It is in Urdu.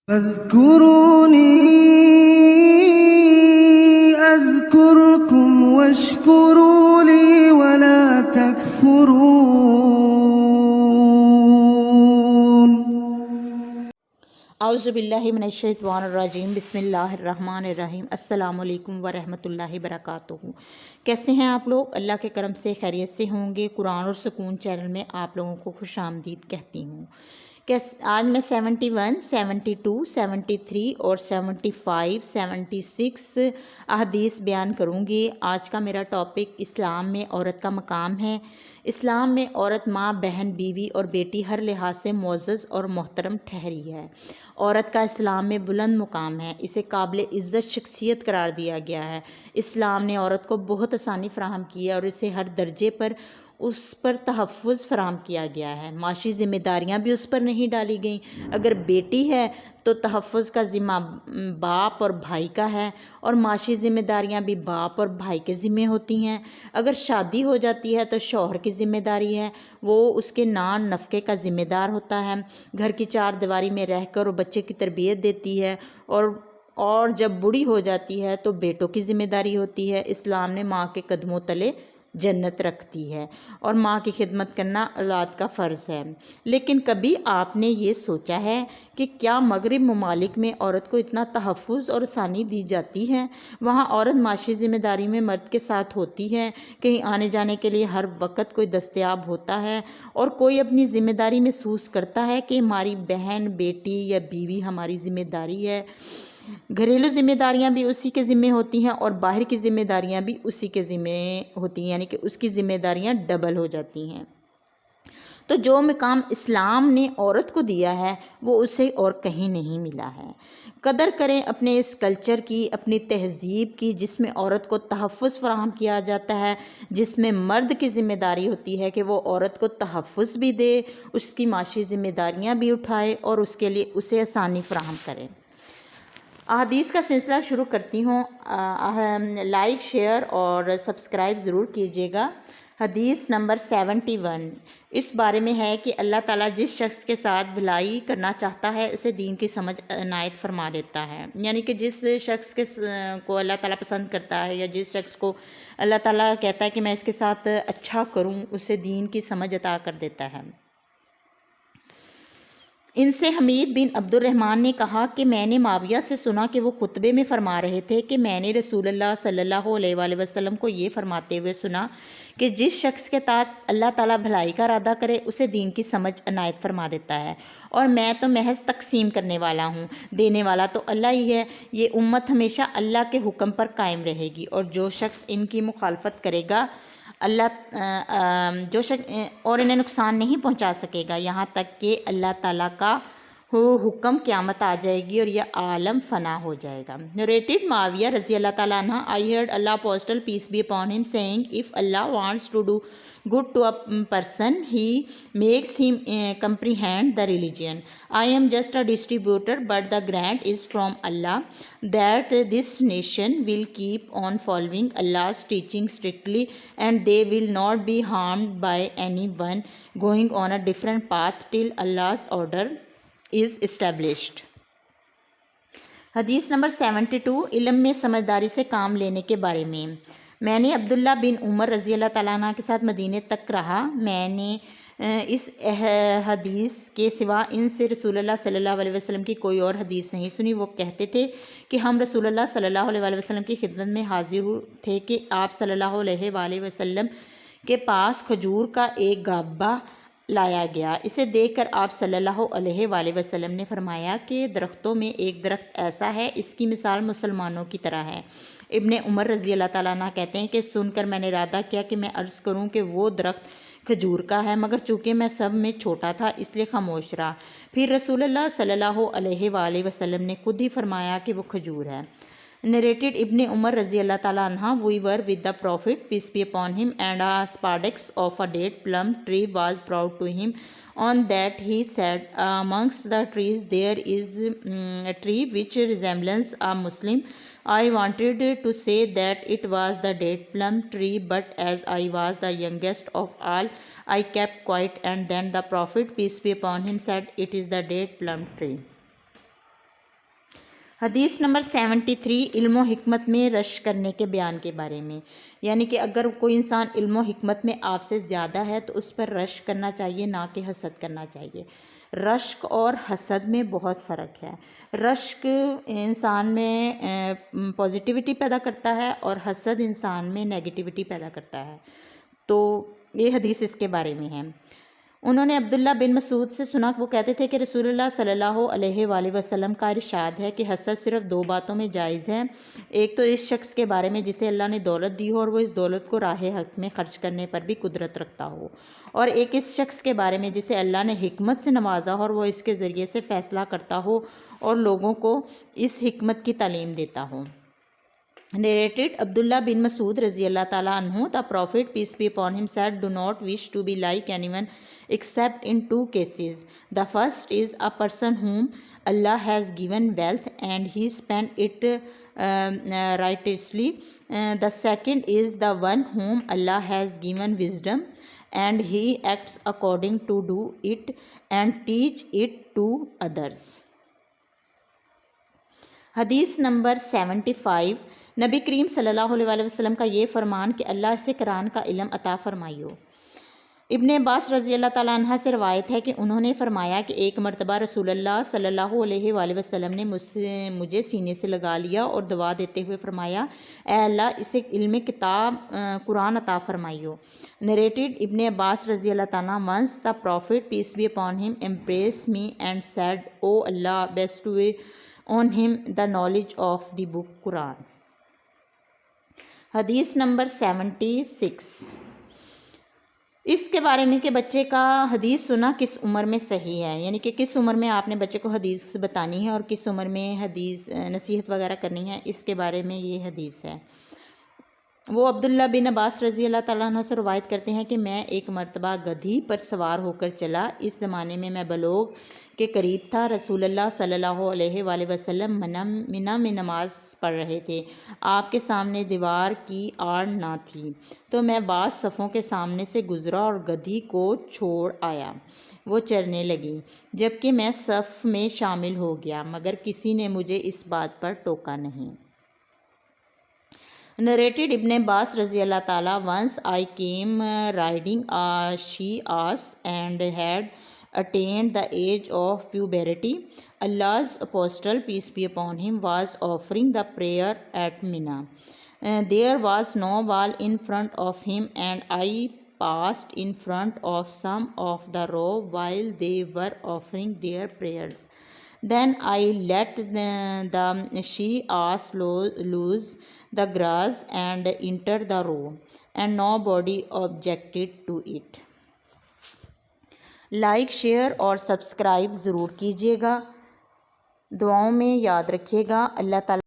فاذكروني أذكركم واشكروا لي ولا تكفرون. اعوذ باللہ من الشیطان الرجیم، بسم اللہ الرحمن الرحیم۔ السلام علیکم ورحمۃ اللہ وبرکاتہ۔ کیسے ہیں آپ لوگ؟ اللہ کے کرم سے خیریت سے ہوں گے۔ قرآن اور سکون چینل میں آپ لوگوں کو خوش آمدید کہتی ہوں۔ آج میں 71، 72، 73 اور 75، 76 احادیث بیان کروں گی۔ آج کا میرا ٹاپک اسلام میں عورت کا مقام ہے۔ اسلام میں عورت ماں، بہن، بیوی اور بیٹی ہر لحاظ سے معزز اور محترم ٹھہری ہے۔ عورت کا اسلام میں بلند مقام ہے، اسے قابل عزت شخصیت قرار دیا گیا ہے۔ اسلام نے عورت کو بہت آسانی فراہم کی ہے اور اسے ہر درجے پر اس پر تحفظ فراہم کیا گیا ہے۔ معاشی ذمہ داریاں بھی اس پر نہیں ڈالی گئیں۔ اگر بیٹی ہے تو تحفظ کا ذمہ باپ اور بھائی کا ہے، اور معاشی ذمہ داریاں بھی باپ اور بھائی کے ذمہ ہوتی ہیں۔ اگر شادی ہو جاتی ہے تو شوہر کی ذمہ داری ہے، وہ اس کے نان نفقے کا ذمہ دار ہوتا ہے، گھر کی چار دیواری میں رہ کر وہ بچے کی تربیت دیتی ہے، اور جب بوڑھی ہو جاتی ہے تو بیٹوں کی ذمہ داری ہوتی ہے۔ اسلام نے ماں کے قدموں تلے جنت رکھتی ہے، اور ماں کی خدمت کرنا اولاد کا فرض ہے۔ لیکن کبھی آپ نے یہ سوچا ہے کہ کیا مغرب ممالک میں عورت کو اتنا تحفظ اور آسانی دی جاتی ہے؟ وہاں عورت معاشی ذمہ داری میں مرد کے ساتھ ہوتی ہے، کہیں آنے جانے کے لیے ہر وقت کوئی دستیاب ہوتا ہے، اور کوئی اپنی ذمہ داری محسوس کرتا ہے کہ ہماری بہن، بیٹی یا بیوی ہماری ذمہ داری ہے۔ گھریلو ذمہ داریاں بھی اسی کے ذمہ ہوتی ہیں اور باہر کی ذمہ داریاں بھی اسی کے ذمہ ہوتی ہیں، یعنی کہ اس کی ذمہ داریاں ڈبل ہو جاتی ہیں۔ تو جو مقام اسلام نے عورت کو دیا ہے وہ اسے اور کہیں نہیں ملا ہے۔ قدر کریں اپنے اس کلچر کی، اپنی تہذیب کی، جس میں عورت کو تحفظ فراہم کیا جاتا ہے، جس میں مرد کی ذمہ داری ہوتی ہے کہ وہ عورت کو تحفظ بھی دے، اس کی معاشی ذمہ داریاں بھی اٹھائے اور اس کے لیے اسے آسانی فراہم کرے۔ احادیث کا سلسلہ شروع کرتی ہوں۔ لائک، شیئر اور سبسکرائب ضرور کیجیے گا۔ حدیث نمبر 71 اس بارے میں ہے کہ اللہ تعالیٰ جس شخص کے ساتھ بھلائی کرنا چاہتا ہے اسے دین کی سمجھ عنایت فرما دیتا ہے، یعنی کہ جس شخص کو اللہ تعالیٰ پسند کرتا ہے، یا جس شخص کو اللہ تعالیٰ کہتا ہے کہ میں اس کے ساتھ اچھا کروں، اسے دین کی سمجھ عطا کر دیتا ہے۔ ان سے حمید بن عبد الرحمن نے کہا کہ میں نے معاویہ سے سنا کہ وہ خطبے میں فرما رہے تھے کہ میں نے رسول اللہ صلی اللہ علیہ وآلہ وسلم کو یہ فرماتے ہوئے سنا کہ جس شخص کے ساتھ اللہ تعالیٰ بھلائی کا ارادہ کرے اسے دین کی سمجھ عنایت فرما دیتا ہے، اور میں تو محض تقسیم کرنے والا ہوں، دینے والا تو اللہ ہی ہے۔ یہ امت ہمیشہ اللہ کے حکم پر قائم رہے گی، اور جو شخص ان کی مخالفت کرے گا اور انہیں نقصان نہیں پہنچا سکے گا یہاں تک کہ اللہ تعالیٰ کا حکم قیامت آ جائے گی اور یہ عالم فنا ہو جائے گا۔ Narrated معاویہ رضی اللہ تعالیٰ عنہ: I heard Allah Apostle peace be upon him saying, if Allah wants to do good to a person, he makes him comprehend the religion. I am just a distributor, but the grant is from Allah, that this nation will keep on following Allah's teaching strictly, and they will not be harmed by anyone going on a different path till Allah's order is established. حدیث نمبر 72 علم میں سمجھداری سے کام لینے کے بارے میں۔ میں نے عبداللہ بن عمر رضی اللہ تعالیٰ عنہ کے ساتھ مدینے تک رہا۔ میں نے اس حدیث کے سوا ان سے رسول اللہ صلی اللہ علیہ وسلم کی کوئی اور حدیث نہیں سنی۔ وہ کہتے تھے کہ ہم رسول اللہ صلی اللہ علیہ وسلم کی خدمت میں حاضر تھے کہ آپ صلی اللہ علیہ وآلہ وسلم کے پاس کھجور کا ایک گابہ لایا گیا۔ اسے دیکھ کر آپ صلی اللہ علیہ وآلہ وسلم نے فرمایا کہ درختوں میں ایک درخت ایسا ہے، اس کی مثال مسلمانوں کی طرح ہے۔ ابن عمر رضی اللہ تعالیٰ عنہ کہتے ہیں کہ سن کر میں نے ارادہ کیا کہ میں عرض کروں کہ وہ درخت کھجور کا ہے، مگر چونکہ میں سب میں چھوٹا تھا اس لیے خاموش رہا۔ پھر رسول اللہ صلی اللہ علیہ وآلہ وسلم نے خود ہی فرمایا کہ وہ کھجور ہے۔ Narrated ابن عمر رضی اللہ تعالیٰ عنہ: We were with the Prophet, peace be upon him, and a spadix of a date plum tree was brought to him. On that he said, amongst the trees there is a tree which resembles a Muslim. I wanted to say that it was the date plum tree, but as I was the youngest of all, I kept quiet, and then the Prophet, peace be upon him, said, It is the date plum tree. حدیث نمبر 73 علم و حکمت میں رشک کرنے کے بیان کے بارے میں، یعنی کہ اگر کوئی انسان علم و حکمت میں آپ سے زیادہ ہے تو اس پر رشک کرنا چاہیے، نہ کہ حسد کرنا چاہیے۔ رشک اور حسد میں بہت فرق ہے۔ رشک انسان میں پازیٹیوٹی پیدا کرتا ہے اور حسد انسان میں نیگیٹیوٹی پیدا کرتا ہے۔ تو یہ حدیث اس کے بارے میں ہے۔ انہوں نے عبداللہ بن مسعود سے سنا، وہ کہتے تھے کہ رسول اللہ صلی اللہ علیہ وآلہ وسلم کا ارشاد ہے کہ حسد صرف دو باتوں میں جائز ہے، ایک تو اس شخص کے بارے میں جسے اللہ نے دولت دی ہو اور وہ اس دولت کو راہ حق میں خرچ کرنے پر بھی قدرت رکھتا ہو، اور ایک اس شخص کے بارے میں جسے اللہ نے حکمت سے نوازا ہو اور وہ اس کے ذریعے سے فیصلہ کرتا ہو اور لوگوں کو اس حکمت کی تعلیم دیتا ہو۔ Narrated Abdullah bin Masud رضی اللہ تعالیٰ عنہ, the Prophet peace be upon him said, do not wish to be like anyone except in two cases. The first is a person whom Allah has given wealth and he spent it righteously. The second is the one whom Allah has given wisdom and he acts according to do it and teach it to others. حدیث نمبر 75 نبی کریم صلی اللہ علیہ وآلہ وسلم کا یہ فرمان کہ اللہ سے قرآن کا علم عطا فرمائی ہو۔ ابن عباس رضی اللہ تعالیٰ عنہ سے روایت ہے کہ انہوں نے فرمایا کہ ایک مرتبہ رسول اللہ صلی اللہ علیہ وآلہ وسلم نے مجھے سینے سے لگا لیا اور دعا دیتے ہوئے فرمایا، اے اللہ اسے علم کتاب قرآن عطا فرمائی ہو۔ Narrated ابن عباس رضی اللہ تعالیٰ once the Prophet peace be upon him embraced me and said, O Allah, bestow on him the knowledge of the book Quran. حدیث نمبر 76 اس کے بارے میں کہ بچے کا حدیث سنا کس عمر میں صحیح ہے، یعنی کہ کس عمر میں آپ نے بچے کو حدیث بتانی ہے اور کس عمر میں حدیث نصیحت وغیرہ کرنی ہے، اس کے بارے میں یہ حدیث ہے۔ وہ عبداللہ بن عباس رضی اللہ تعالیٰ عنہ سے روایت کرتے ہیں کہ میں ایک مرتبہ گدھی پر سوار ہو کر چلا، اس زمانے میں میں بلوغ کے قریب تھا۔ رسول اللہ صلی اللہ علیہ وآلہ وسلم منہ میں نماز پڑھ رہے تھے، آپ کے سامنے دیوار کی آڑ نہ تھی، تو میں بعض صفوں کے سامنے سے گزرا اور گدھی کو چھوڑ آیا، وہ چرنے لگی، جبکہ میں صف میں شامل ہو گیا، مگر کسی نے مجھے اس بات پر ٹوکا نہیں۔ Narrated ابن عباس رضی اللہ تعالیٰ once I came riding a she-ass and had attained the age of puberty. Allah's apostle peace be upon him was offering the prayer at Mina. There was no wall in front of him and I passed in front of some of the row while they were offering their prayers. Then I let the she-ass loose the grass and entered the row, and nobody objected to it. Like share اور سبسکرائب ضرور کیجیے گا، دعاؤں میں یاد رکھیے گا۔ اللہ تعالیٰ